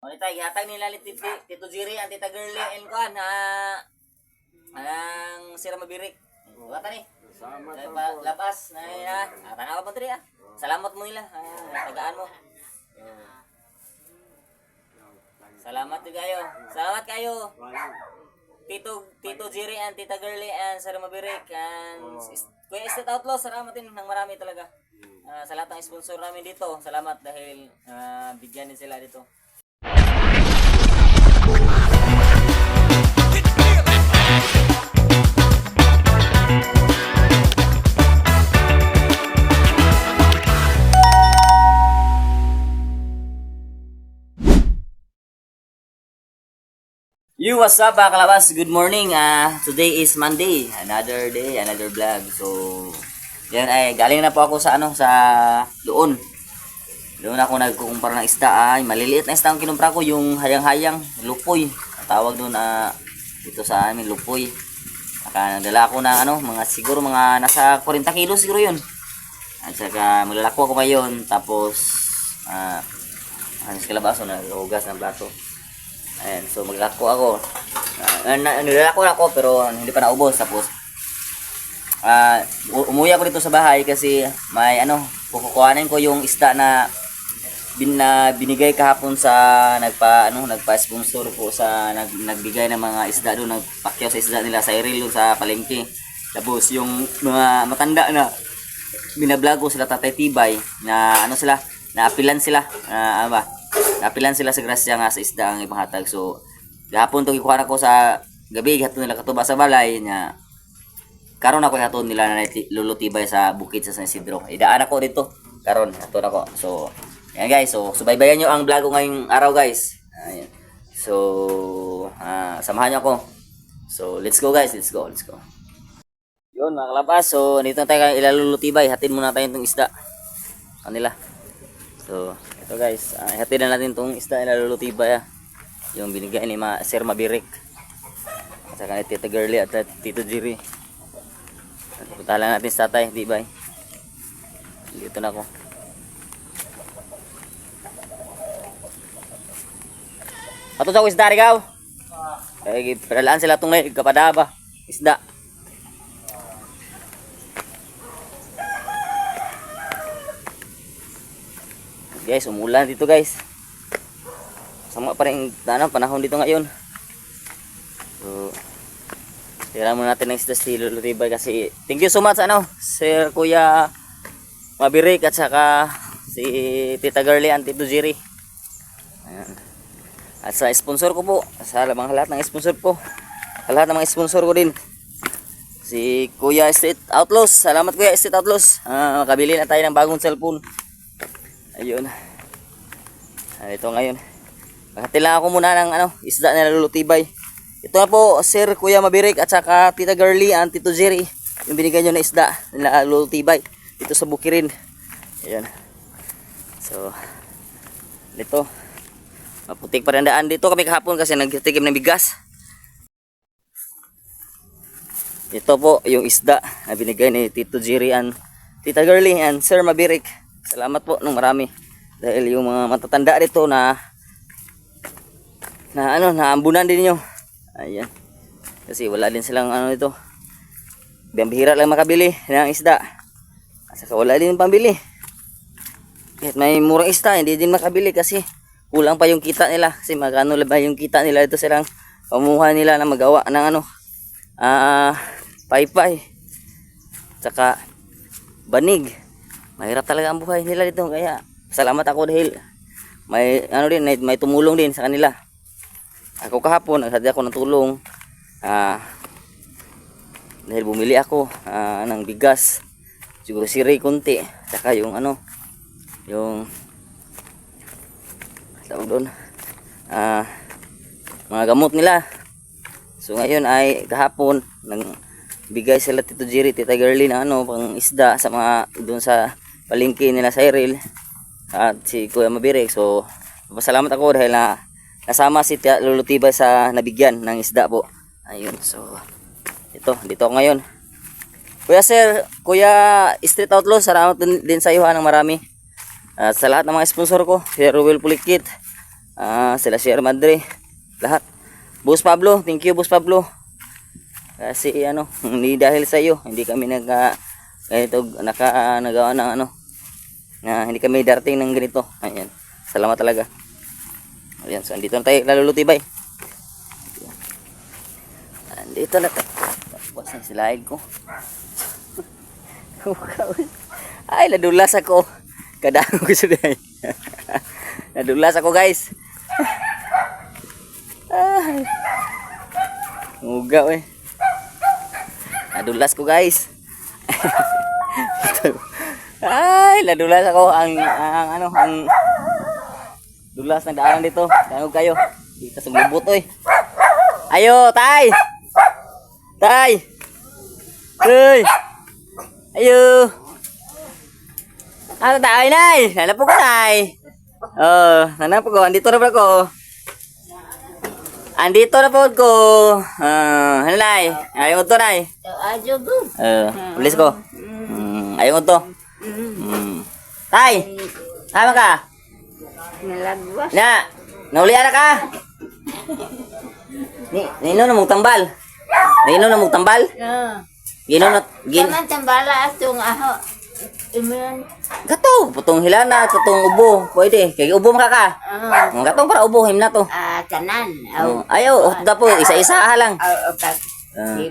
Monita, ihatag nila ni Tito Jiri, ang Tita Girly, and kuan, ang Sira Mabirik. Wata ni. Labas na tanawa mo diri Salamat mo nila, tagaan mo. Salamat din kayo. Salamat kayo. Tito Jiri and Tita Girly and Sira Mabirik and Kuya Estate Outlaw, salamat din ng marami talaga. Sa lahat ng sponsor namin dito, salamat dahil bigyan din sila dito. What's up mga kalabas? Good morning. Today is Monday. Another day, another vlog. So, yan ay galing na po ako sa doon. Doon ako nagkukumpara ng isda. Maliliit na isda ang kinumpara ko, yung hayang-hayang, lupoy. Tawag doon dito sa amin, lupoy. Nagdala ako ng siguro mga nasa 40 kilos siguro yun. At saka maglalako ako ngayon. Tapos, sa kalabaso, nag-ugas ng plato. Ayan, so maglako ako. Nilako ako pero hindi pa naubos. Tapos umuwi ako dito sa bahay kasi may kukuhanin ko yung isda na binigay kahapon sa nagpa-sponsor po sa nagbigay ng mga isda doon, nagpakyaw sa isda nila sa Iril doon sa palengke. Tapos yung mga matanda na binablog ko sila Tatay Tibay na naapilan sila napilan sila sa grasya nga sa isda ang ipahatag. So gahapon to gikuha ko sa gabi, hatun nila katuba sa balay nya. Karon ako hatun nila na lulutibay sa bukid sa San Isidro. Idaan ako dito karon hatun ako. So yan guys, so subaybayan nyo ang vlog ko ngayong araw guys. Ayan. So samahan nyo ako. So let's go guys, let's go. Yun mga kalabas, so dito na tayo ilalulutibay. Hatid muna tayo itong isda kanila. So ito guys, hatid na natin itong isda ilalulutibay yung binigay ni Sir Mabirik at saka ni Tita Girly at Tito Jiri. Punta lang natin sa tatay, di ba? Dito na ako. Ato sa isda rigaw. Padalaan sila itong kapadaba isda. Guys, umulan dito guys. Sama pa rin panahon dito ngayon. So, tira muna natin ng isda si Lulutibay kasi thank you so much Sir Kuya Mabirik at saka si Tita Girly and Tito Jiri. Ayan. At sa sponsor ko po, sa lahat ng sponsor po, sa lahat ng mga sponsor ko din, si Kuya Estate Outlaws. Salamat Kuya Estate Outlaws. Makabili na tayo ng bagong cellphone. Ayun. Ito ngayon. Maghatid lang ako muna ng isda na lulutibay. Ito na po Sir Kuya Mabirik at saka Tita Girly and Tito Jiri. Yung binigay nyo na isda na lulutibay dito sa Bukirin. Ayun. So dito maputik pa rin daan dito kami kahapon kasi nagtikim ng bigas. Ito po yung isda na binigay ni Tito Jiri and Tita Girly and Sir Mabirik. Salamat po ng marami dahil yung mga matatanda dito na naambunan din niyo. Ayan. Kasi wala din silang ito. Bihira lang makabili ng isda. Kasi wala din pambili. Kahit may murang isda, hindi din makabili kasi kulang pa yung kita nila. Kasi magkano lang ba yung kita nila ito silang pamuha nila na magawa ng paypay. Tsaka banig. Mahirap talaga ang buhay nila dito kaya salamat ako dahil may tumulong din sa kanila. Ako kahapon nagsadi ako ng tulong dahil bumili ako ng bigas, siguro siri kunti, saka yung yung tawag doon mga gamot nila. So ngayon ay kahapon nang bigay sila Tito Jiri, Tita Girly na pang isda sa mga doon sa palengke nila sa Iril at si Kuya Mabirik. So pasalamat ako dahil nasama si Tia Lulutibay sa nabigyan ng isda po. Ayun, so dito ako ngayon. Kuya Street Outlaw, salamat din sa iyo ng marami. At sa lahat ng mga sponsor ko, si Ruel Pulikit, Sila Sir Madre, lahat. Boss Pablo, thank you Boss Pablo. Kasi ano, hindi dahil sa iyo, hindi kami ganito nagawa ng ano, na hindi kami darating ng ganito. Ayan. Salamat talaga. Ayan, so andito na tayo, lalulutibay. Andito na tayo. Tapos na silahid ko. Ay, nadulas ako. Kadang ko suday. Nadulas ako, guys. Ay. Mugaw eh. Nadulas ko, guys. Ay, nadulas ako ang dulas ng daanan dito. Tangog kayo. Dito sa lubot oy. Ayo, tay. Tay. Tay. Ayo. Ano tayo, nay? Hanap ko, nay. Oh, hanap ko. Andito na po ako. Andito na po ko. Ano, nay? Ayaw ko to, nay. Ajo go. Pulis ko. Ayaw ko to. Tay. Tama ka. Nalagwas. Na. Naulian na ka. Nino na mong tambal. Nino na mong tambal. Gino na Taman tambala atong aho. Iman. gato, putong hilana, katong ubo, pwede. Kay ubo maka ka. Gatong para ubo him na to. Tanan. Ayaw, dapo isa-isa lang. Okay.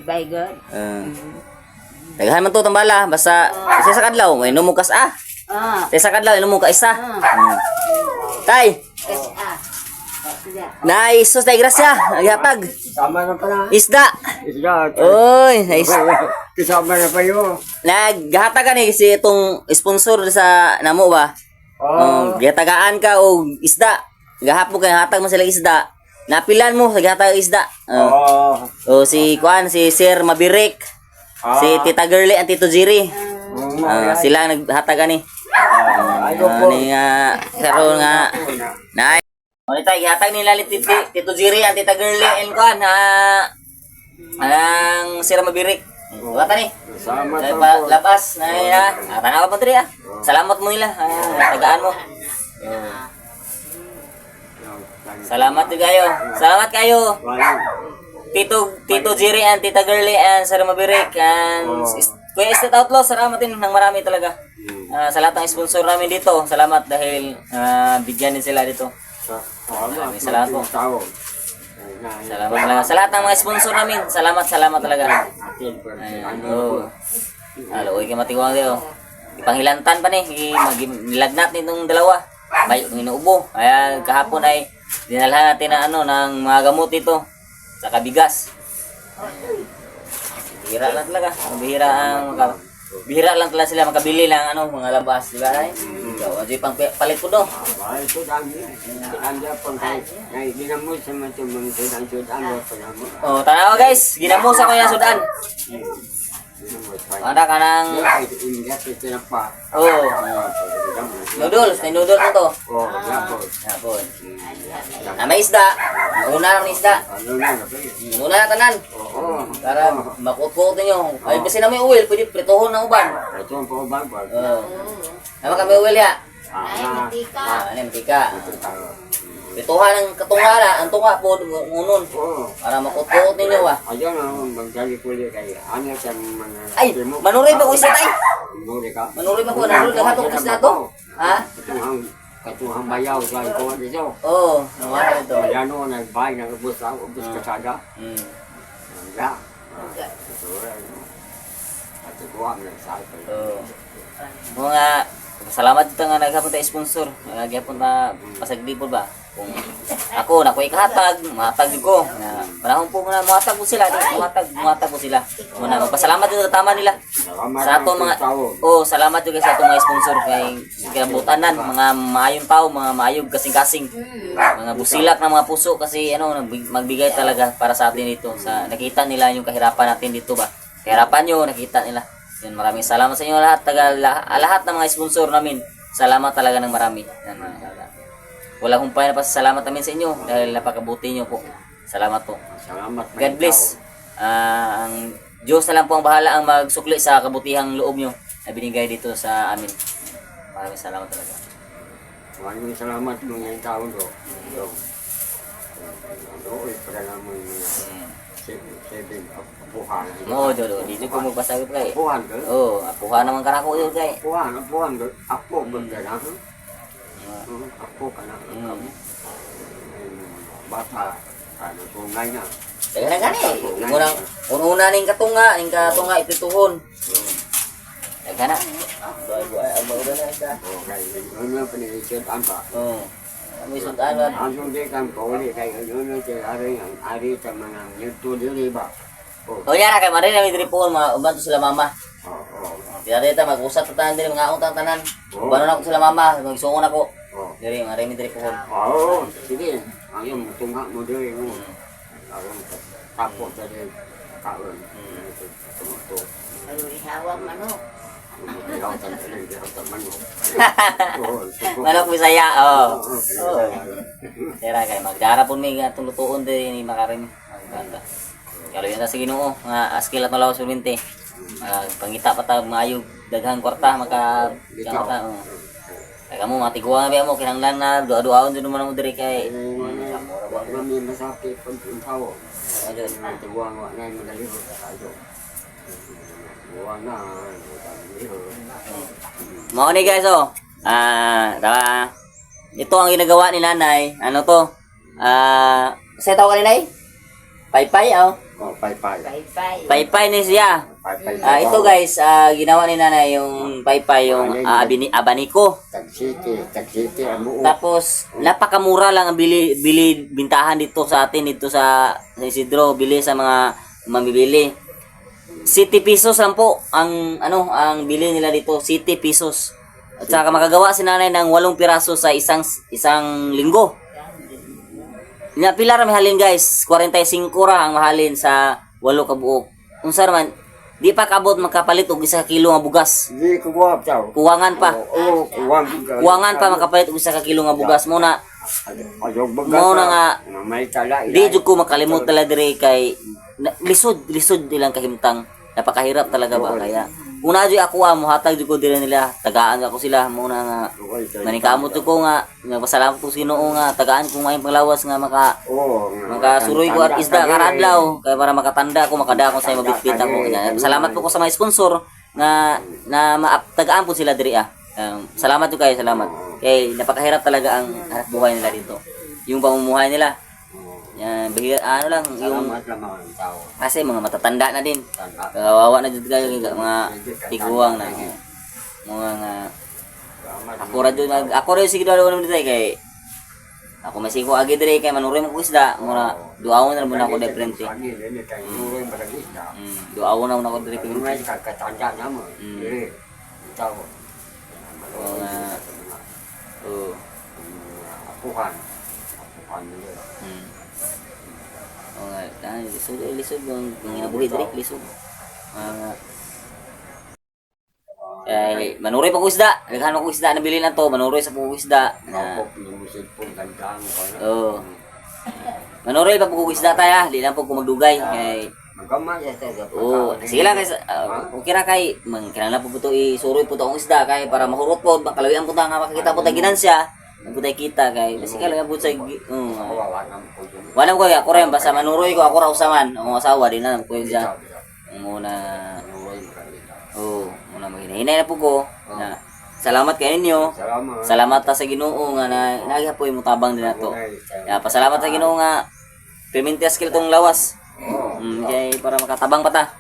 Ibay god. Daghan man to tambala, basta isa sa kadlaw, may numukas Isa sa kadlaw, numuka isa. Tay. Nice, sus tay grasya, naghatag. Tama na pala. Isda. Isda. Oy, nice. Kasama na pa yun. Naghatag ka ni si itong sponsor sa namo ba? Gihatagaan ka og isda. Gahapon kay hatag mo sila isda. Napilan mo sa gihatag isda. Si Sir Mabirik. Si Tita Girly at Tito Jiri. Sila naghatag ani. Ani nga karon nga. Nay. Ano tayo gihatag nila ni Tito Jiri at Tita Girly and kuan ang Sir Mabirik. Wata ni. Salamat Labas na tanaw pa diri Salamat mo nila. Tagaan mo. Salamat kayo. Salamat kayo. Tito Jiri and Tita Girly and Sir Mabirik and Kuya Estate Outlaw, salamat din ng marami talaga. Sa lahat ng sponsor namin dito. Salamat dahil bigyan din sila dito. Salamat po. Salamat talaga. Sa lahat ng mga sponsor namin, salamat talaga. Uy, kay matiwang dito. Ipanghilantan pa ni, nilagnat nitong dalawa. May inuubo. Kaya kahapon ay dinalhan natin ng mga gamot dito sa kabigas. Bihira lang talaga. Bihira lang talaga sila makabili ng mga labas, di ba? Jadi pang palit ko do. Ito dami. Anda pang kay ginamos sa mga sudan Oh, tanawa guys, ginamos ako yung sudan. Ada kanang noodles mo to. Yapon. May isda. Una lang isda. Una na tanan. Para makukot niyo. Ay kasi na may oil, pwede pritohon ng uban. Nama kami oil ya. Ano mantika. Prituhan ng katungala, ang tunga po ngunun. Para makukot ninyo Ayun, magdali ko ulit kayo. Ano sa mga... Ay, manuray ba ko isda tayo? Manuri ka? Manuray ba ko? Nanuray lahat ng isda to? Ha? Katuhang bayaw sa ito dito. Oo, naman ito. Ayan nagbay, nagubos kasada. Ya. At iguam ng cycle. Mga salamat dito nga naghapon tayo sponsor. Naghapon na pasaglipod ba? Kung ako nakuha ikahatag, mahatag ko. Panahon po muna, muhatag po sila. Muhatag po sila. Muna, magpasalamat dito sa tama nila. Sa ato mga, salamat juga sa ato mga sponsor kay kinabutan mga maayong tao, mga maayog kasing-kasing. Mga busilak na mga puso kasi magbigay talaga para sa atin dito. Nakita nila yung kahirapan natin dito ba? Kahirapan nyo, nakita nila. Yun, maraming salamat sa inyo lahat, lahat ng mga sponsor namin. Salamat talaga ng marami. Walang humpay na pasasalamat namin sa inyo dahil napakabuti nyo po. Salamat po. Salamat. God bless. Ang Diyos na lang po ang bahala ang magsukli sa kabutihang loob nyo na binigay dito sa amin. Maraming salamat talaga. Maraming salamat mga tao do. Doon, padala mo yung seven apuhan. Oo, do. Dito ko magpasagip kay. Apuhan ko? Oo, apuha naman karako yun kay. Apuhan ko. Apo ba ka na? Apo ka na. Bata, ano, tungay na. Kaya na gani. Una ning katunga itutuhon. Kaya na. Buhay, ang mga na ka. Okay, ano yung panilisip ang ba? Oo. May sundan ba? Ang sundi kang kauli kay ano ang ari sa mga YouTube dili ba? O yan, kay Marin na may dripon, mga uban to sila mama. Oo. Kaya dito, mag-usap na tanan din, mga utang tanan. Ubanon ako sila mama, magsuon ako. Oo. Diri, Marin may dripon. Oo, sige. Ang yung tunga mo dili mo. Ang tapos sa din kaon. Ito. Ano ihawag manok. Manok Bisaya, oo. Tira kay magdara pun may atong lutuon din ni Makarim. Maganda. Kalau yan ta sa Ginoo nga askil at malawas ulinte. Pangita pa ta maayog daghang kwarta maka kamata. Kay kamo matiguan ba mo kinahanglan na duha-duhaon jud man mo diri kay Kami masakit pag tao. Ayun. Tiguan wa na madali tayo. Buwan na. Mao ni guys oh. Ito ang ginagawa ni nanay. Ano to? Sa tawag ni nanay? Paypay oh. Oh, paypay. Paypay. Paypay ni siya. Ito guys, ginawa ni nanay yung paypay, yung abaniko. Tag-city, amo. Tapos, napakamura lang ang bili bintahan dito sa atin, dito sa Isidro, bili sa mga mamibili. 70 pesos lang po ang bili nila dito, 70 pesos. At saka makagawa si nanay ng 8 piraso sa isang linggo. Nga pila ra mahalin guys, 45 ra ang mahalin sa 8 ka buok. Unsa man, di pa kabot makapalit og 1 kilo nga bugas. Di ko guwap taw. Kuwangan pa. Oo, Kuwangan pa makapalit og 1 kilo nga bugas mo na. Ayog bagas. Mo na nga may tala. di jud ko makalimot tala diri kay lisod ilang kahimtang. Napakahirap talaga ba kaya. Una jud ako mo hatag jud ko diri nila, tagaan ako sila muna nga manikamot ko nga nagpasalamat ko sa Ginoo nga tagaan ko nga panglawas nga makasuroy ko at isda karadlaw kay para makatanda ko makadako sa mabitbit ako. Salamat po ko sa mga sponsor nga na tagaan po sila diri salamat po kayo, salamat. Kay napakahirap talaga ang hanap buhay nila dito. Yung pamumuhay nila. Yan, ano lang yung Salamat lang mga tao. kasi mga matatanda na din. Kawawa na jud kayo mga tiguang na mga nga ako ra sige daw dito kay ako masiko agi dire kay manuroy mo isda mura duawon na mo na ako de frente. Duawon na mo ako dire May frente. kakatanda na mo. Dili. Tao. Oh. Apuhan. Lisod yung ginabuhi diri lisod. Manuroy pa ko isda. Daghan ko isda nabili na to, manuroy sa po isda. Oh. Manuroy pa po isda tayo, di lang po ko magdugay kay sige lang guys. Okay ra kay kinahanglan po to isuroy po to ang isda kay para mahurot po, makalawian po ta nga makakita po ta ginansya. Nagputay kita kay kasi kailangan po sa wala ko ako rin basta manuroy ko ako ra usaman ang asawa din na ko diyan muna muna maghinay na po ko na salamat kay ninyo salamat ta sa Ginoo nga na nagapoy mo tabang din nato pasalamat sa Ginoo nga permintas skill tong lawas kay para makatabang pa ta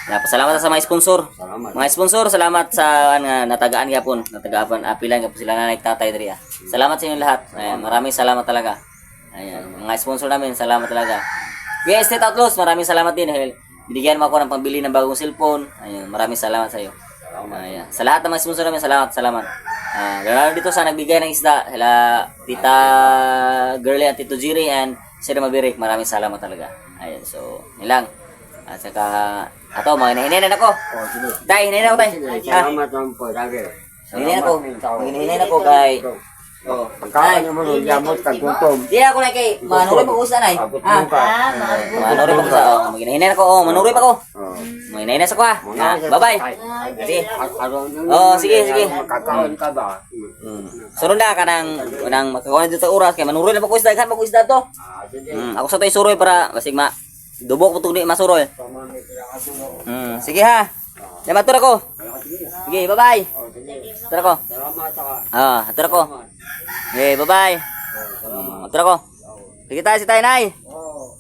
pasalamat sa mga sponsor. Mga sponsor, salamat sa natagaan gyapon, natagaan apilan gyapon sila nanay tatay diri. Salamat sa inyo lahat. Ayan, maraming salamat talaga. Ayan, mga sponsor namin, salamat talaga. Kuya Estate Outlaws, maraming salamat din. Binigyan mo ako ng pambili ng bagong cellphone. Ayan, maraming salamat sa iyo. Ayan, sa lahat ng mga sponsor namin, salamat. Lalo dito sa nagbigay ng isda, sila Tita Girlie at Tito Jiri and Sir Mabirik, maraming salamat talaga. Ayan, so, nilang. At saka, ato, mga hinahinan ako. Tay, hinahinan ako, tay. Salamat lang po, dagi. Hinahinan ako kay, Oh. Pagkain mo nun, yamot kag gutom. Di ako na kay manuroy pa ko sa nay. Abot Ah. mo ka. Manuroy pa ko sa oh, maginahinay ako. Oh, manuroy pa ko. Oh. Maginahinay sa ko ha. Ah, bye-bye. Sige. Oh, sige. Makakaon ka ba? Sunod na ka nang makakuha dito oras kay manuroy na pa ko isda, kan pa ko isda to. Ako sa toy suroy para basig ma dubok ko tugdi masuroy. Sige ha. Salamat tur ako. Sige, bye-bye. Tur ako. Salamat ka. Ah, tur ako. Okay, bye-bye. Tur ako. Sige tayo si tayo nay.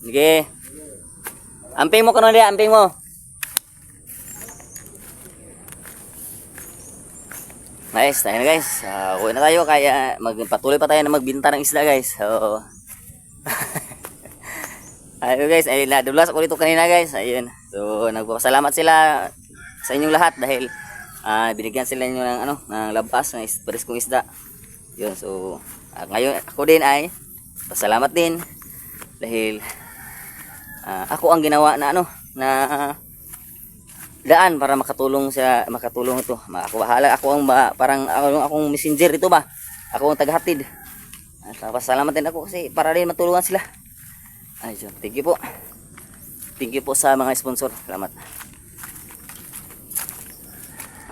Sige. Amping mo kanon dia, amping mo. Nice, tayo na guys. Uwi na tayo kaya magpatuloy pa tayo na magbinta ng isda guys. So ayun guys, ay nadulas ako dito kanina guys. Ayun. So nagpapasalamat sila sa inyong lahat dahil binigyan sila inyo ng ng lampas ng pares kong isda. Yun, so ngayon ako din ay pasalamat din dahil ako ang ginawa na na daan para makatulong ito. Ako bahala, ako ang parang akong messenger ito ba. Ako ang tagahatid. At pasalamat din ako kasi para din matulungan sila. Ayun, thank you po. Thank you po sa mga sponsor. Salamat.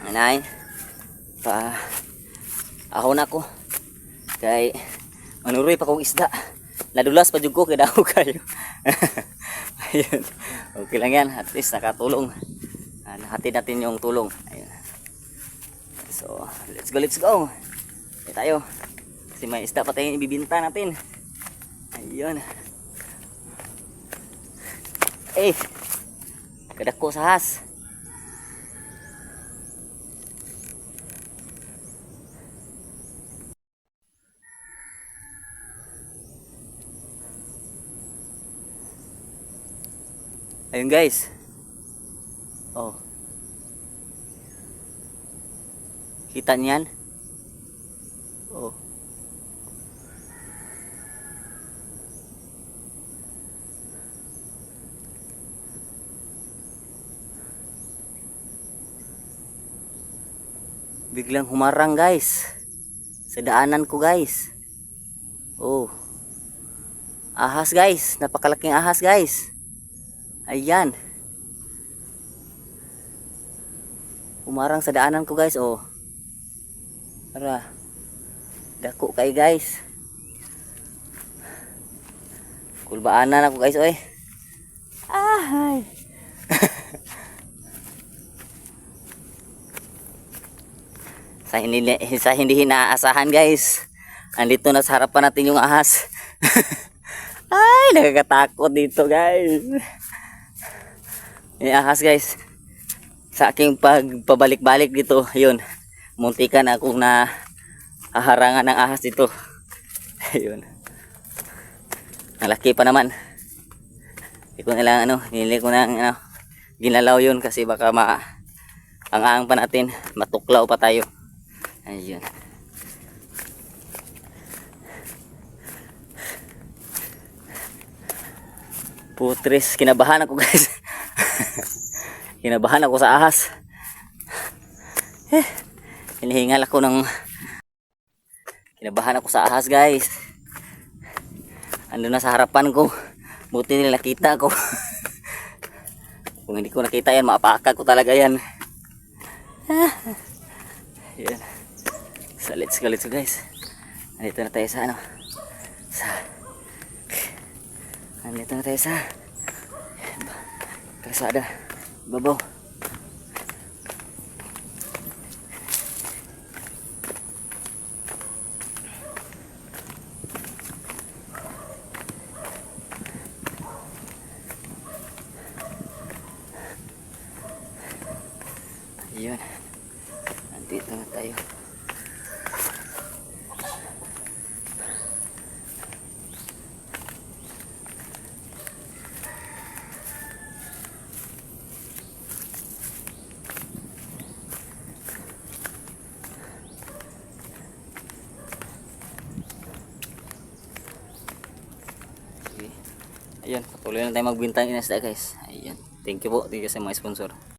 Anay. Ako na ko. Kay manuroy pa kong isda. Nadulas pa jud ko kay daw kayo. Ayun. Okay lang yan. At least nakatulong. Nahatid natin yung tulong. Ayun. So, let's go. Ay tayo. Kasi may isda pa tayong ibibinta natin. Ayun. Kadako sa has. Ayun guys. Oh. Kita niyan? Oh. Biglang humarang guys sa daanan ko guys. Oh, ahas guys, napakalaking ahas guys. Ayan, humarang sa daanan ko guys. Oh, para dako kay guys. Kulbaanan ako guys. Oy, ahay. Sa hindi inaasahan guys, andito na sa harapan natin yung ahas. Ay, nakakatakot dito guys. Yung ahas guys, sa aking pagpabalik-balik dito, yun, muntikan akong na harangan ng ahas dito. Ayun, nalaki pa naman. Hindi ko nilang hindi ko na ginalaw yun kasi baka ang pa natin, matuklaw pa tayo. Ayun. Putris, kinabahan ako guys. Kinabahan ako sa ahas. Hinihingal ako ng kinabahan ako sa ahas guys. Ando na sa harapan ko. Buti nila nakita ko. Kung hindi ko nakita yan, maapakag ko talaga yan. Yan. So let's go guys. Nandito na tayo sa nandito na tayo sa kalsada. Babaw. Ayun. Nandito na tayo. Ayun, patuloy na tayo magbinta ng isda guys. Ayun. Thank you po sa mga sponsor.